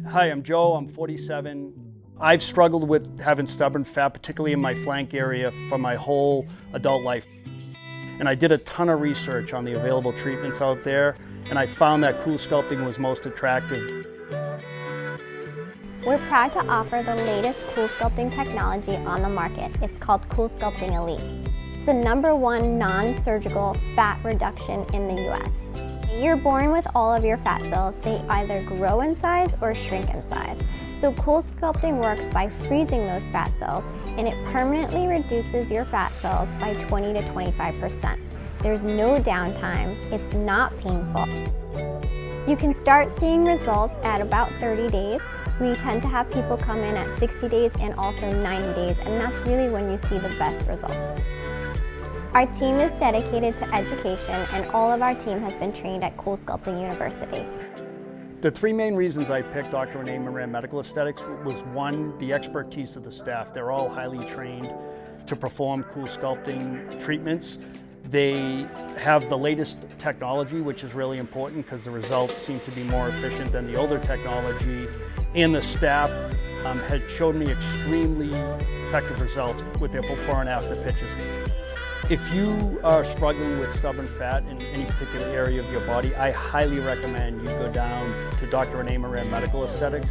Hi, I'm Joe, I'm 47. I've struggled with having stubborn fat, particularly in my flank area, for my whole adult life. And I did a ton of research on the available treatments out there, and I found that CoolSculpting was most attractive. We're proud to offer the latest CoolSculpting technology on the market. It's called CoolSculpting Elite. It's the #1 non-surgical fat reduction in the US. You're born with all of your fat cells. They either grow in size or shrink in size. So CoolSculpting works by freezing those fat cells, and it permanently reduces your fat cells by 20 to 25%. There's no downtime. It's not painful. You can start seeing results at about 30 days. We tend to have people come in at 60 days and also 90 days, and that's really when you see the best results. Our team is dedicated to education, and all of our team has been trained at CoolSculpting University. The three main reasons I picked Dr. Renée Moran Medical Aesthetics was one, the expertise of the staff. They're all highly trained to perform CoolSculpting treatments. They have the latest technology, which is really important because the results seem to be more efficient than the older technology. And the staff had showed me extremely effective results with their before and after pictures. If you are struggling with stubborn fat in any particular area of your body, I highly recommend you go down to Dr. Renée Moran Medical Aesthetics.